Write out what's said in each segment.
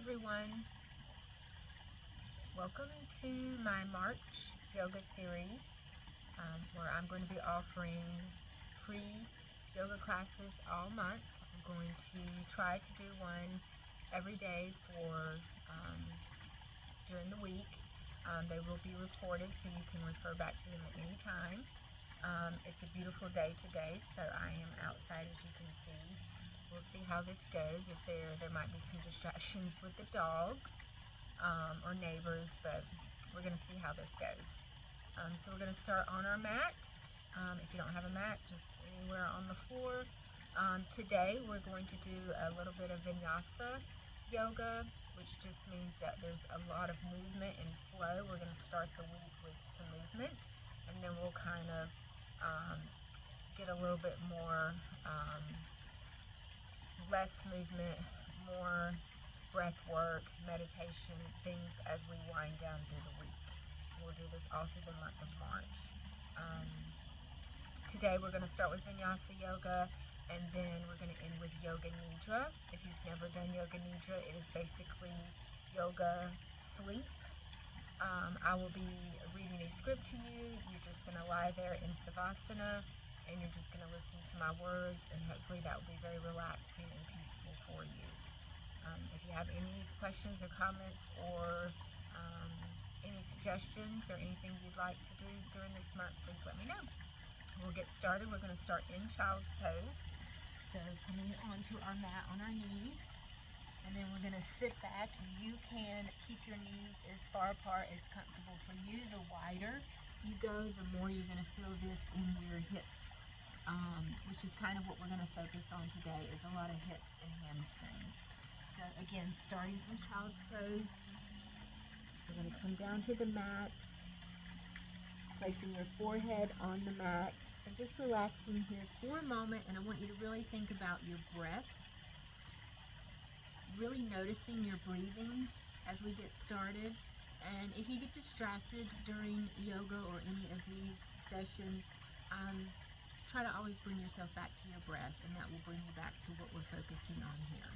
everyone. Welcome to my March yoga series where I'm going to be offering free yoga classes all month. I'm going to try to do one every day for during the week. They will be recorded so you can refer back to them at any time. It's a beautiful day today, so I am outside, as you can see. We'll see how this goes. If there might be some distractions with the dogs or neighbors, but we're going to see how this goes. So we're going to start on our mat. If you don't have a mat, just anywhere on the floor. Today we're going to do a little bit of vinyasa yoga, which just means that there's a lot of movement and flow. We're going to start the week with some movement, and then we'll kind of get a little bit more less movement, more breath work, meditation, things as we wind down through the week. We'll do this all through the month of March. Today we're going to start with vinyasa yoga, and then we're going to end with yoga nidra. If you've never done yoga nidra, it is basically yoga sleep. I will be reading a script to you. You're just going to lie there in savasana, and you're just going to listen to my words, and hopefully that will be very relaxing and peaceful for you. If you have any questions or comments or any suggestions or anything you'd like to do during this month, please let me know. We'll get started. We're going to start in child's pose. So coming onto our mat on our knees, and then we're going to sit back. You can keep your knees as far apart as comfortable for you. The wider you go, the more you're going to feel this in your hips, which is kind of what we're going to focus on today, is a lot of hips and hamstrings. So again, starting in child's pose, we're going to come down to the mat, placing your forehead on the mat, and just relaxing here for a moment. And I want you to really think about your breath, really noticing your breathing as we get started. And if you get distracted during yoga or any of these sessions, try to always bring yourself back to your breath, and that will bring you back to what we're focusing on here.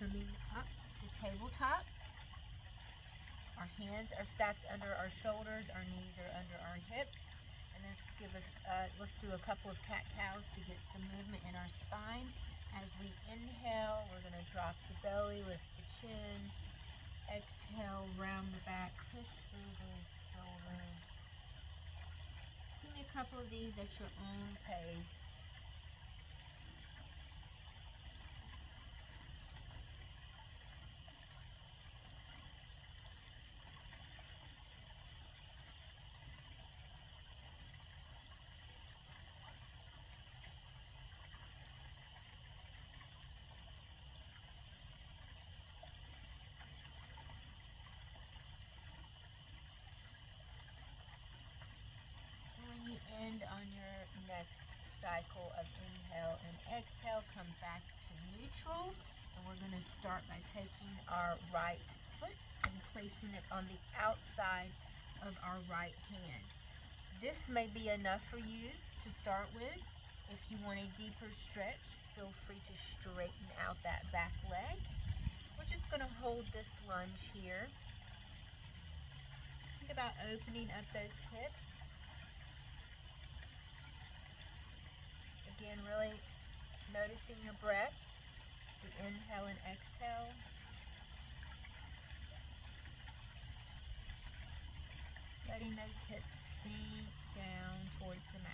Coming up to tabletop. Our hands are stacked under our shoulders, our knees are under our hips, and let's do a couple of cat-cows to get some movement in our spine. As we inhale, we're going to drop the belly, lift the chin. Exhale, round the back, push through those shoulders. Give me a couple of these at your own pace. When you end on your next cycle of inhale and exhale. Come back to neutral. And we're going to start by taking our right foot and placing it on the outside of our right hand. This may be enough for you to start with. If you want a deeper stretch, feel free to straighten out that back leg. We're just going to hold this lunge here. Think about opening up those hips. Again, really noticing your breath, the inhale and exhale. Letting those hips sink down towards the mat.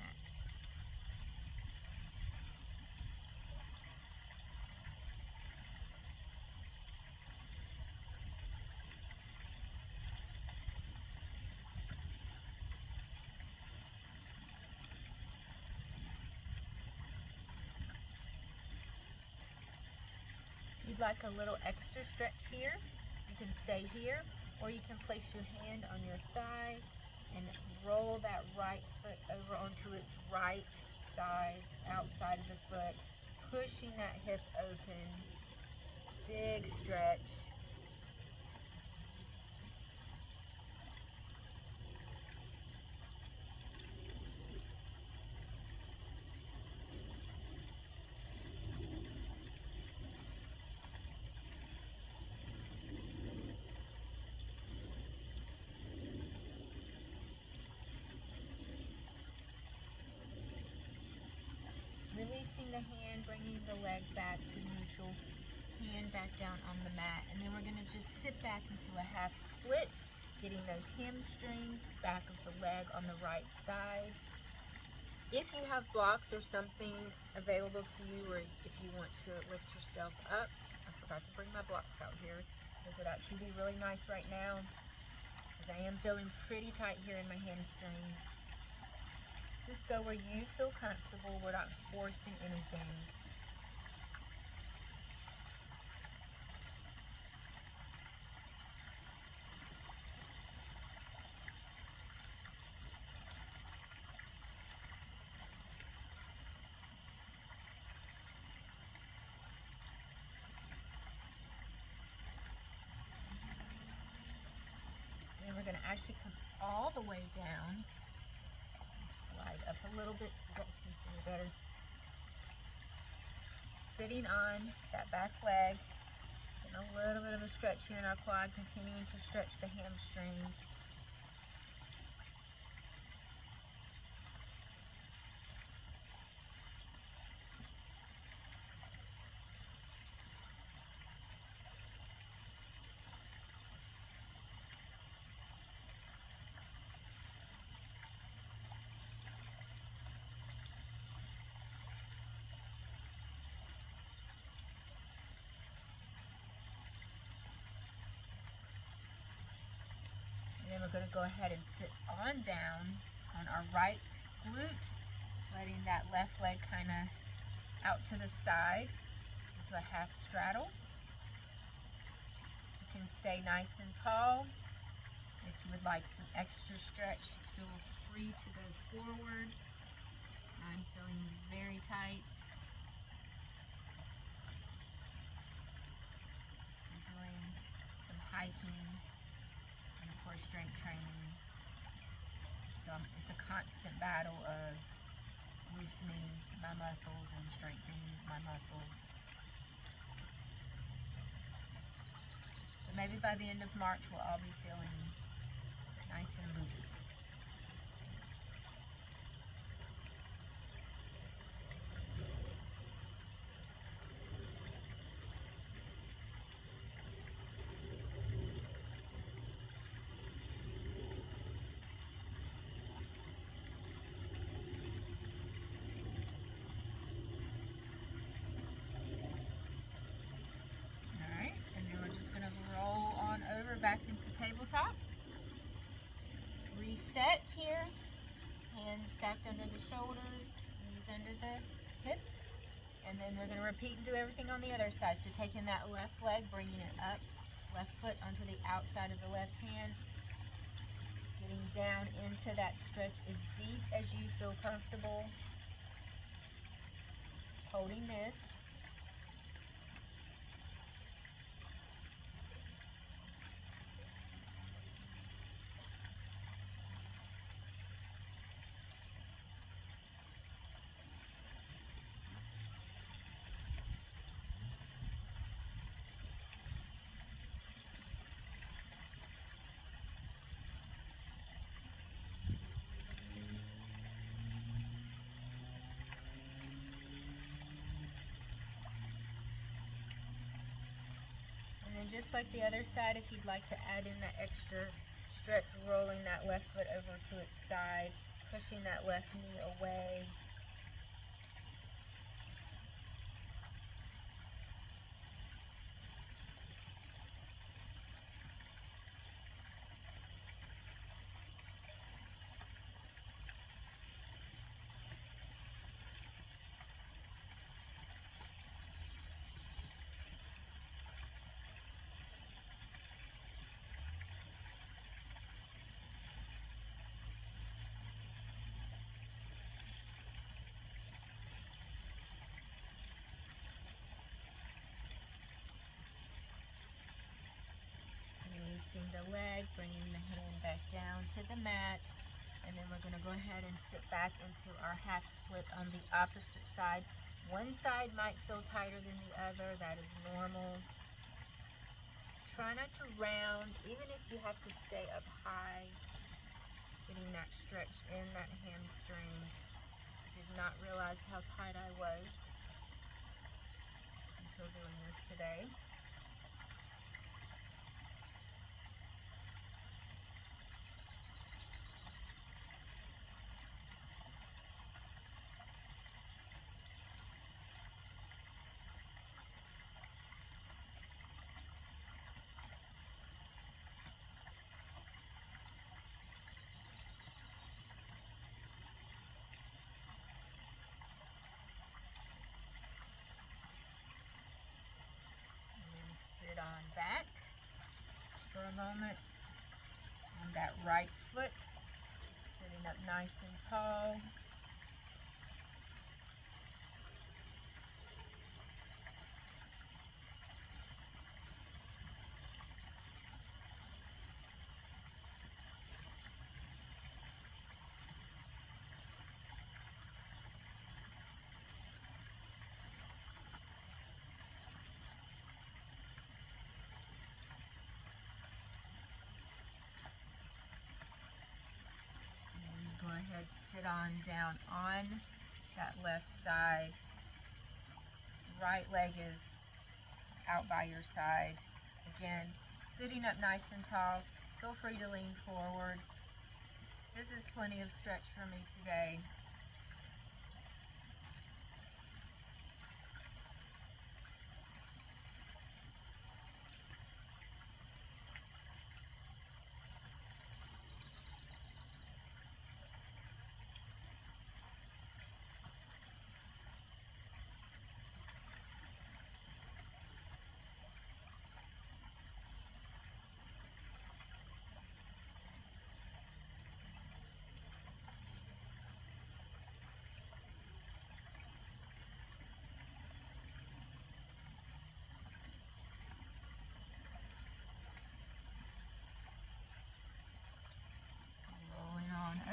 If you'd like a little extra stretch here, you can stay here, or you can place your hand on your thigh and roll that right foot over onto its right side, outside of the foot, pushing that hip open. Big stretch. Releasing the hand, bringing the leg back to neutral, hand back down on the mat, and then we're going to just sit back into a half split, getting those hamstrings, back of the leg on the right side. If you have blocks or something available to you, or if you want to lift yourself up, I forgot to bring my blocks out here. This would actually be really nice right now, because I am feeling pretty tight here in my hamstrings. Just go where you feel comfortable. We're not forcing anything. And we're going to actually come all the way down. Slide up a little bit so you guys can see me better. Sitting on that back leg, and a little bit of a stretch here in our quad, continuing to stretch the hamstring. And then we're going to go ahead and sit on down on our right glute, letting that left leg kind of out to the side into a half straddle. You can stay nice and tall. If you would like some extra stretch, feel free to go forward. I'm feeling very tight. I'm doing some hiking and of course strength training. So it's a constant battle of loosening my muscles and strengthening my muscles. But maybe by the end of March we'll all be feeling nice and loose. Back into tabletop. Reset here. Hands stacked under the shoulders, knees under the hips. And then we're going to repeat and do everything on the other side. So taking that left leg, bringing it up, left foot onto the outside of the left hand. Getting down into that stretch as deep as you feel comfortable. holding this. And then just like the other side, if you'd like to add in that extra stretch, rolling that left foot over to its side, pushing that left knee away. Releasing the leg, bringing the hand back down to the mat, and then we're going to go ahead and sit back into our half split on the opposite side. One side might feel tighter than the other. That is normal. Try not to round, even if you have to stay up high, getting that stretch in that hamstring. Did not realize how tight I was until doing this today. Sit on back for a moment on that right foot, sitting up nice and tall. Go ahead, sit on down on that left side. Right leg is out by your side. Again, sitting up nice and tall. Feel free to lean forward. This is plenty of stretch for me today.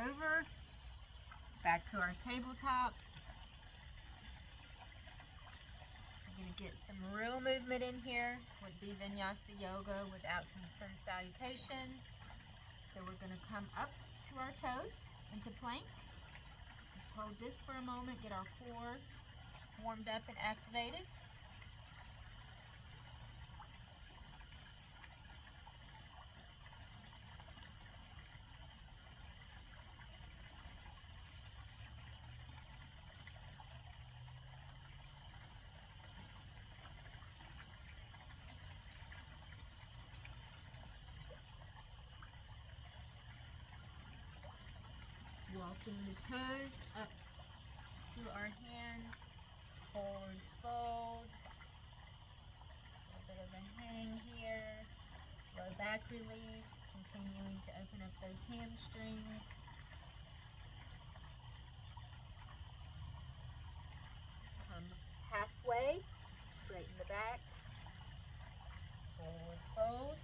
Over, back to our tabletop. We're going to get some real movement in here. Would be Vinyasa Yoga without some sun salutations. So we're going to come up to our toes into plank. Let's hold this for a moment, get our core warmed up and activated. Walking the toes up to our hands, forward fold, a little bit of a hang here, low back release, continuing to open up those hamstrings. Come back, forward fold,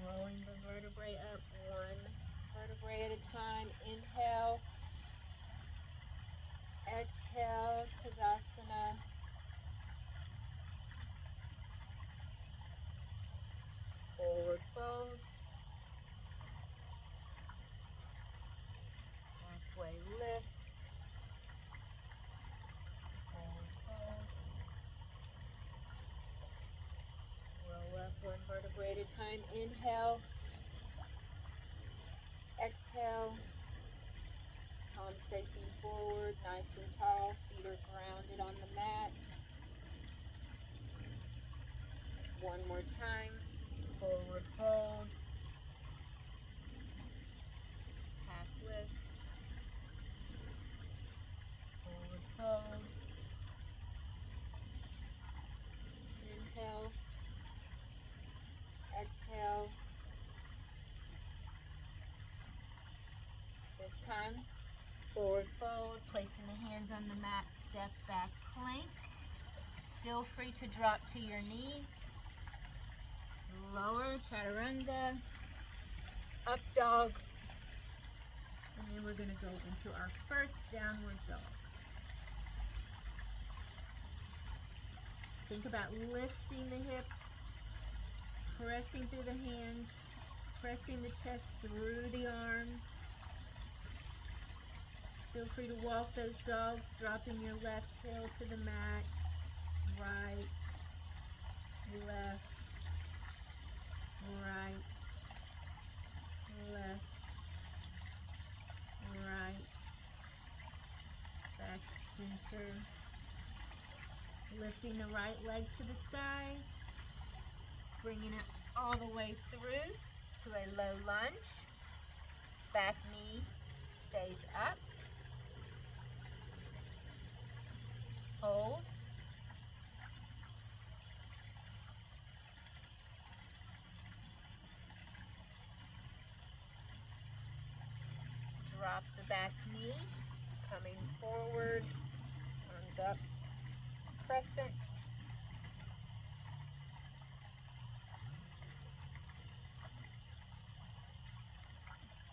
rolling the vertebrae up one vertebrae at a time. Inhale, exhale, Tadasana. Forward fold, halfway lift, forward fold, roll up one vertebrae at a time. Inhale, exhale, palms facing forward, nice and tall, feet are grounded on the mat. One more time, forward fold, half lift, forward fold, inhale, exhale. This time, forward fold, placing the hands on the mat, step back plank. Feel free to drop to your knees. Lower chaturanga, up dog, and then we're going to go into our first downward dog. Think about lifting the hips, pressing through the hands, pressing the chest through the arms. Feel free to walk those dogs, dropping your left heel to the mat, right, left, right, left, right, back to center, lifting the right leg to the sky, bringing it all the way through to a low lunge, back knee stays up, hold, drop the back knee, coming forward, arms up, crescent,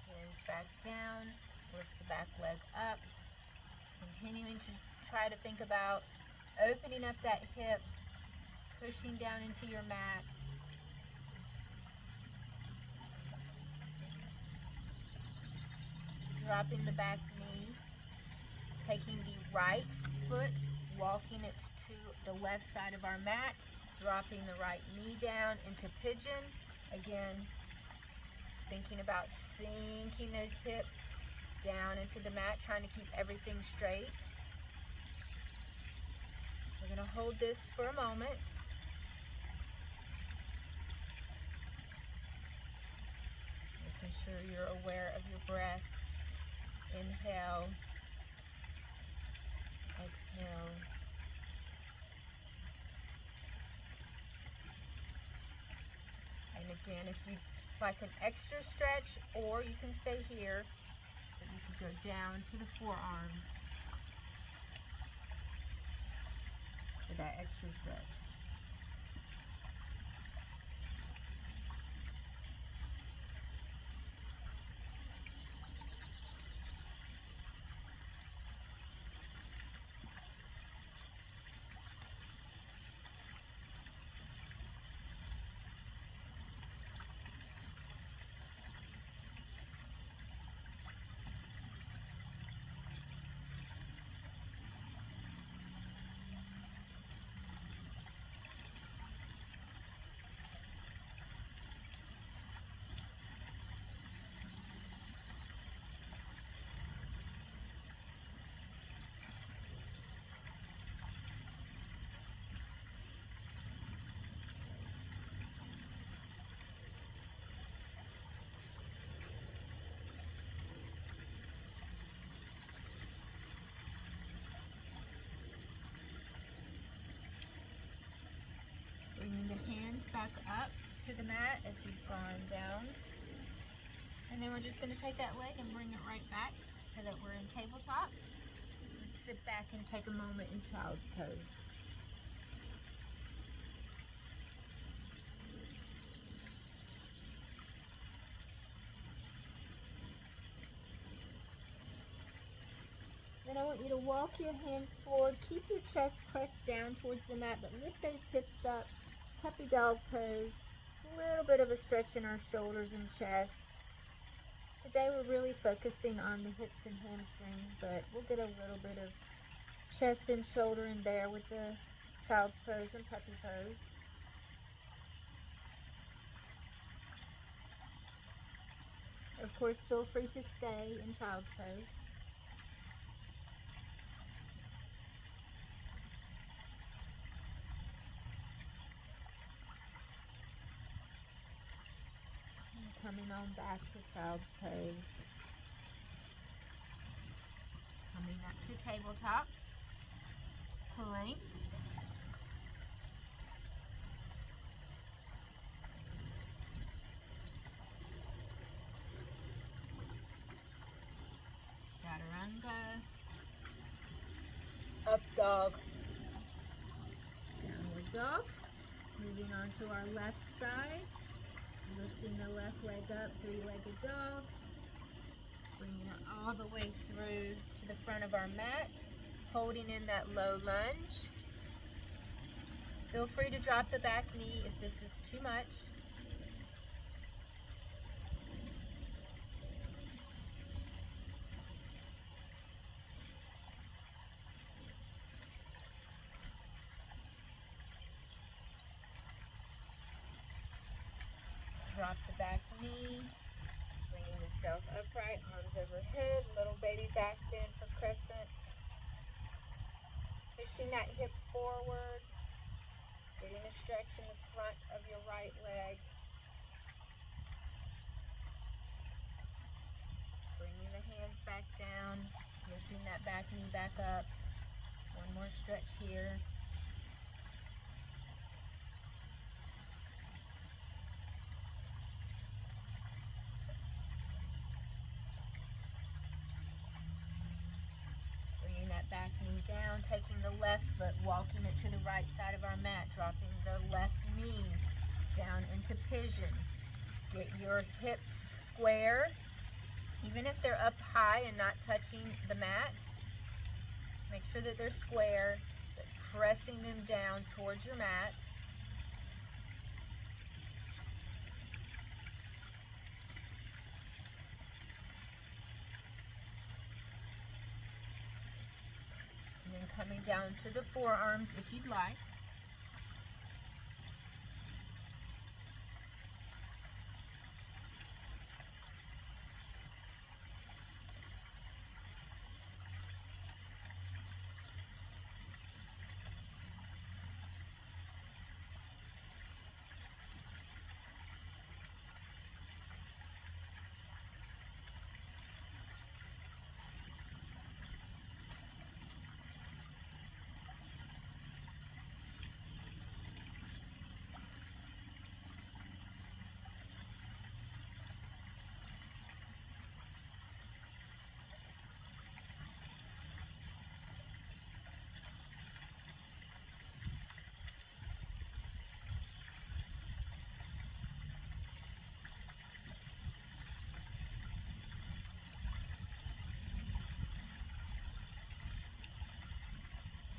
hands back down, lift the back leg up, continuing to try to think about opening up that hip, pushing down into your mat. Dropping the back knee, taking the right foot, walking it to the left side of our mat, dropping the right knee down into pigeon. Again, thinking about sinking those hips down into the mat, trying to keep everything straight. We're going to hold this for a moment. Making sure you're aware of your breath. Inhale, exhale. And again, if you'd like an extra stretch, or you can stay here, but you can go down to the forearms for that extra stretch. Bringing the hands back up to the mat if you've gone down. And then we're just going to take that leg and bring it right back so that we're in tabletop. sit back and take a moment in child's pose. Then I want you to walk your hands forward. Keep your chest pressed down towards the mat, but lift those hips up. Puppy dog pose. A little bit of a stretch in our shoulders and chest. Today we're really focusing on the hips and hamstrings, but we'll get a little bit of chest and shoulder in there with the child's pose and puppy pose. Of course, feel free to stay in child's pose. Coming on back to child's pose. Coming up to tabletop. Plank. Chaturanga. Up dog. Downward dog. Moving on to our left side. Lifting the left leg up, three-legged dog. Bringing it all the way through to the front of our mat. Holding in that low lunge. Feel free to drop the back knee if this is too much. Drop the back knee, bringing the self upright, arms overhead, little baby back bend for crescent. Pushing that hip forward, getting a stretch in the front of your right leg. Bringing the hands back down, lifting that back knee back up. One more stretch here. Back knee down, taking the left foot, walking it to the right side of our mat, dropping the left knee down into pigeon. Get your hips square, even if they're up high and not touching the mat. Make sure that they're square, but pressing them down towards your mat. Coming down to the forearms if you'd like.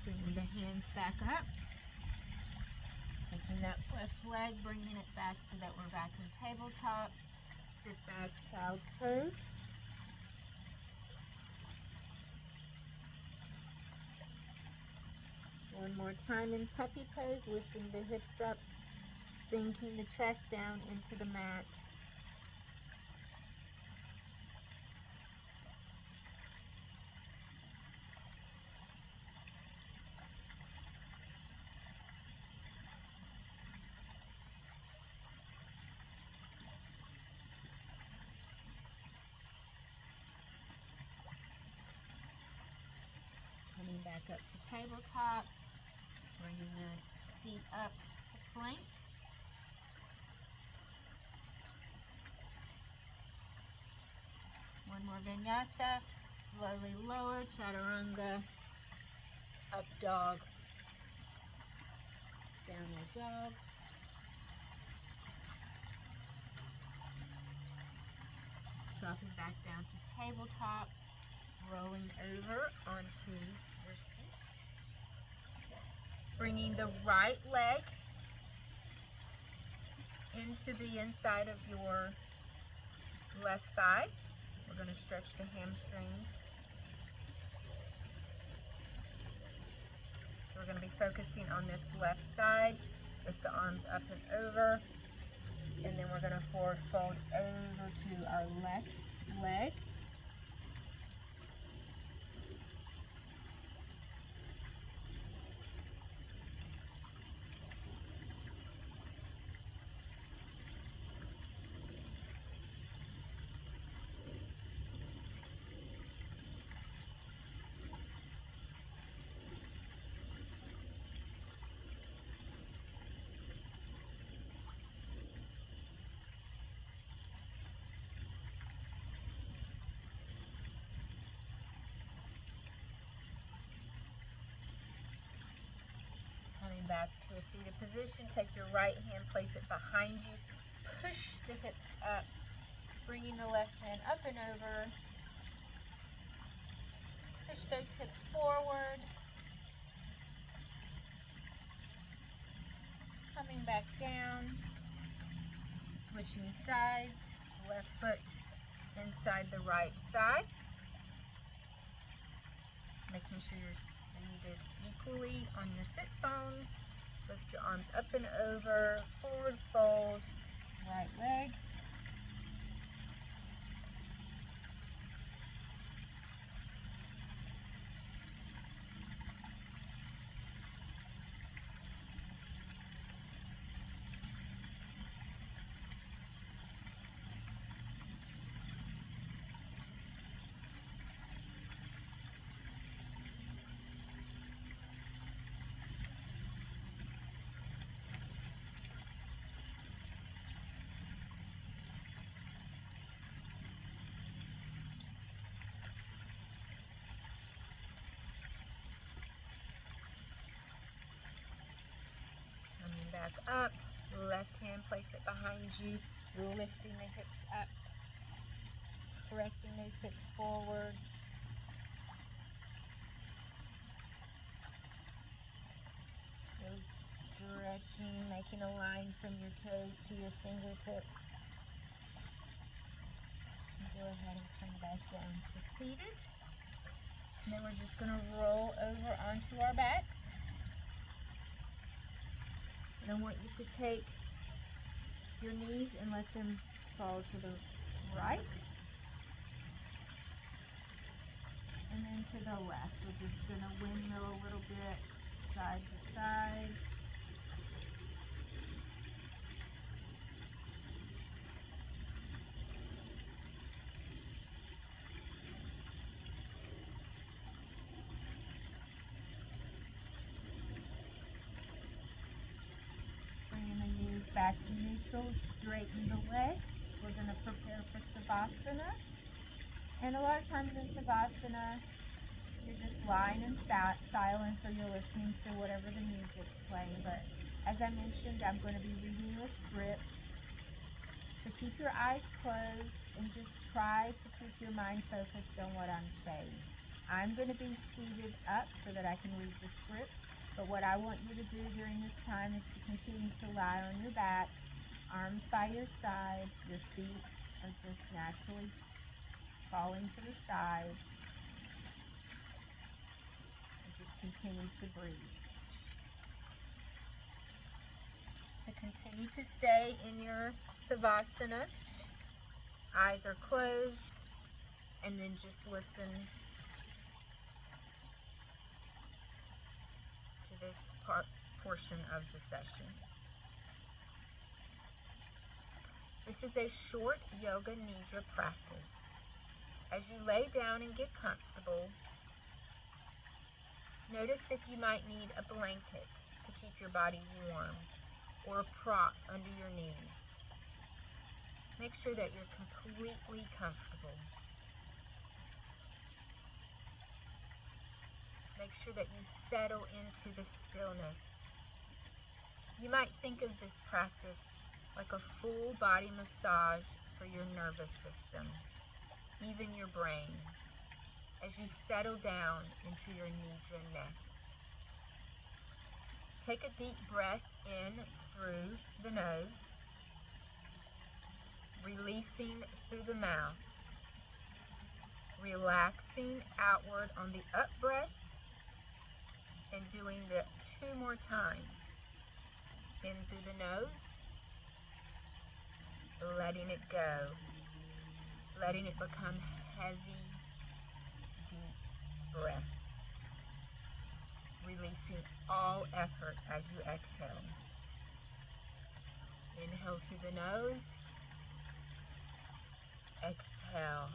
Bringing the hands back up. Taking that left leg, bringing it back so that we're back in tabletop. Sit back, child's pose. One more time in puppy pose, lifting the hips up, sinking the chest down into the mat. Back up to tabletop, bringing the feet up to plank. One more vinyasa, slowly lower, chaturanga, Up dog, downward dog. Dropping back down to tabletop, rolling over onto your seat. Bringing the right leg into the inside of your left thigh. We're going to stretch the hamstrings. So we're going to be focusing on this left side. Lift the arms up and over. And then we're going to forward fold over to our left leg. Back to a seated position. Take your right hand, place it behind you. Push the hips up, bringing the left hand up and over. Push those hips forward. Coming back down. Switching sides. Left foot inside the right thigh. Making sure you're seated equally on your sit bones. Lift your arms up and over, forward fold, right leg. Back up, left hand, place it behind you, lifting the hips up, pressing those hips forward. Really stretching, making a line from your toes to your fingertips. Go ahead and come back down to seated. And then we're just going to roll over onto our backs. And I want you to take your knees and let them fall to the right. And then to the left. We're just going to windmill a little bit, side to side. Back to neutral, straighten the legs. We're going to prepare for Savasana. And a lot of times in Savasana, you're just lying in silence or you're listening to whatever the music's playing. But as I mentioned, I'm going to be reading you a script. So keep your eyes closed and just try to keep your mind focused on what I'm saying. I'm going to be seated up so that I can read the script. But what I want you to do during this time is to continue to lie on your back, arms by your side. Your feet are just naturally falling to the side. And just continue to breathe. So continue to stay in your Savasana. Eyes are closed. And then just listen this portion of the session. This is a short yoga nidra practice. As you lay down and get comfortable, notice if you might need a blanket to keep your body warm or a prop under your knees. Make sure that you're completely comfortable. Make sure that you settle into the stillness. You might think of this practice like a full body massage for your nervous system, even your brain, as you settle down into your nidra nest. Take a deep breath in through the nose, releasing through the mouth, relaxing outward on the up breath, and doing that 2 more times. In through the nose, letting it go, letting it become heavy, deep breath, releasing all effort as you exhale. Inhale through the nose, exhale.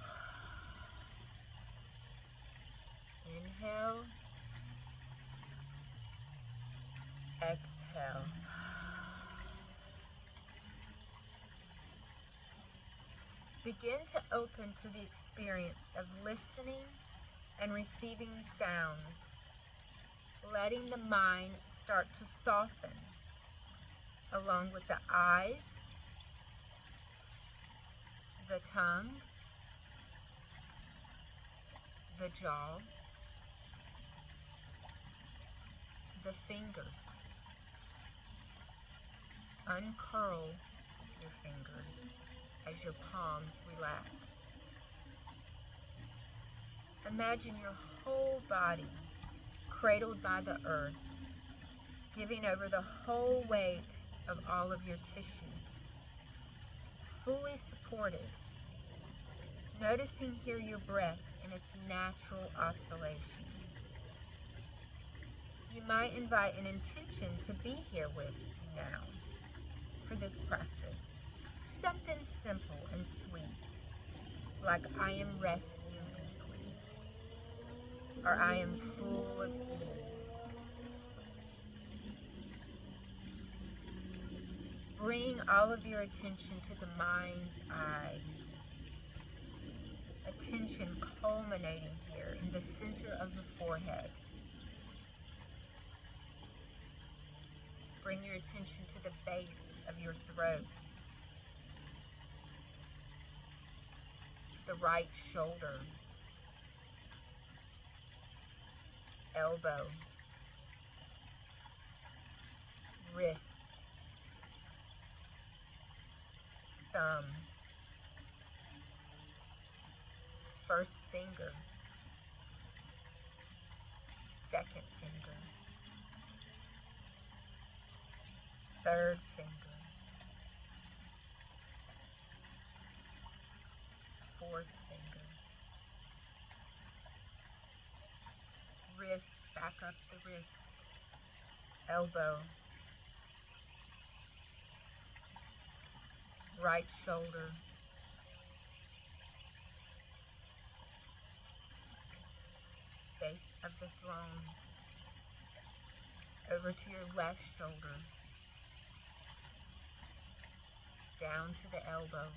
Inhale, exhale. Begin to open to the experience of listening and receiving sounds, letting the mind start to soften, along with the eyes, the tongue, the jaw, the fingers. Uncurl your fingers as your palms relax. Imagine your whole body cradled by the earth, giving over the whole weight of all of your tissues, fully supported. Noticing here your breath in its natural oscillation. You might invite an intention to be here with you now for this practice. Something simple and sweet, like I am resting deeply, or I am full of ease. Bring all of your attention to the mind's eye. Attention culminating here in the center of the forehead. Bring your attention to the base of your throat. The right shoulder, elbow, wrist, thumb, first finger, second finger, third finger, fourth finger, wrist, back up the wrist, elbow, right shoulder, base of the throne, over to your left shoulder, down to the elbow,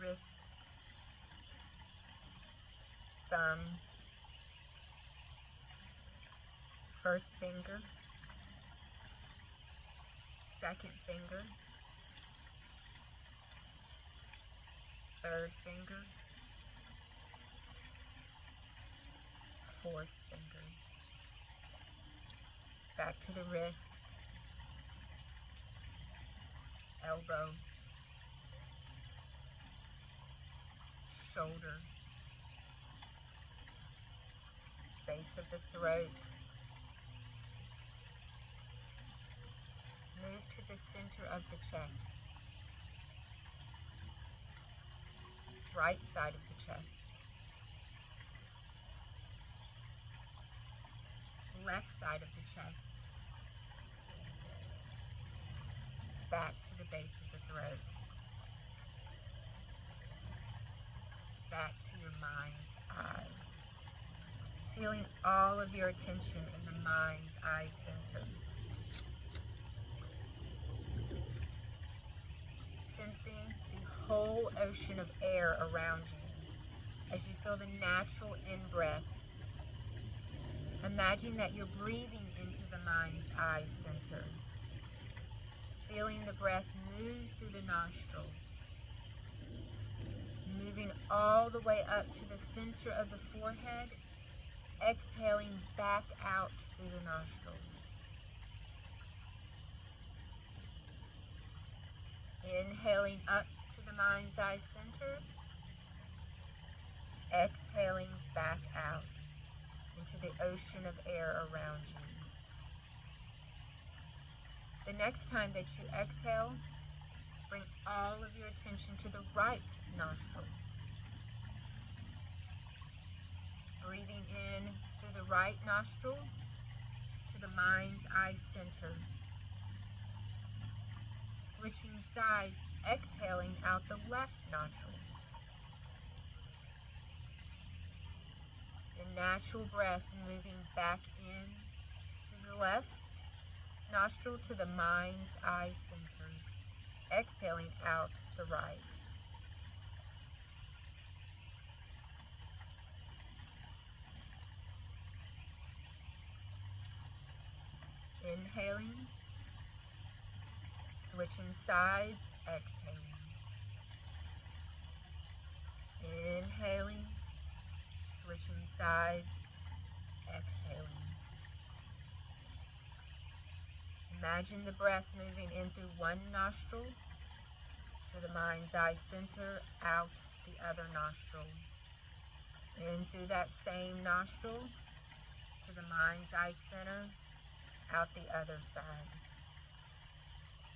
wrist, thumb, first finger, second finger, third finger, fourth finger, back to the wrist, elbow, shoulder, base of the throat. Move to the center of the chest, right side of the chest, left side of the chest, back to the base of the throat, back to your mind's eye. Feeling all of your attention in the mind's eye center. Sensing the whole ocean of air around you as you feel the natural in-breath. Imagine that you're breathing into the mind's eye center, feeling the breath move through the nostrils, moving all the way up to the center of the forehead, exhaling back out through the nostrils. Inhaling up to the mind's eye center, exhaling back out into the ocean of air around you. The next time that you exhale, bring all of your attention to the right nostril. Breathing in through the right nostril to the mind's eye center. Switching sides, exhaling out the left nostril. The natural breath moving back in through the left nostril to the mind's eye center, exhaling out the right. Inhaling, switching sides, exhaling. Inhaling, switching sides, exhaling. Imagine the breath moving in through one nostril to the mind's eye center, out the other nostril. In through that same nostril to the mind's eye center, out the other side.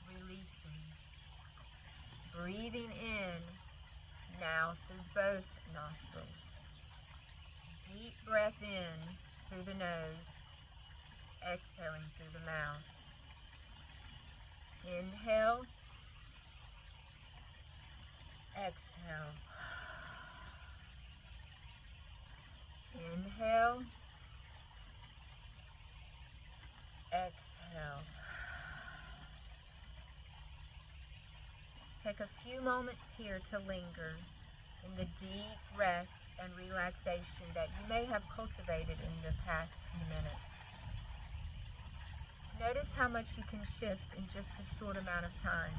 Releasing. Breathing in now through both nostrils. Deep breath in through the nose, exhaling through the mouth. Inhale, exhale. Inhale, exhale. Take a few moments here to linger in the deep rest and relaxation that you may have cultivated in the past few minutes. Notice how much you can shift in just a short amount of time.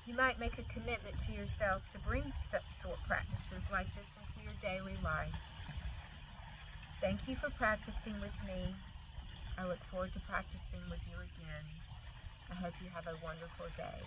You might make a commitment to yourself to bring such short practices like this into your daily life. Thank you for practicing with me. I look forward to practicing with you again. I hope you have a wonderful day.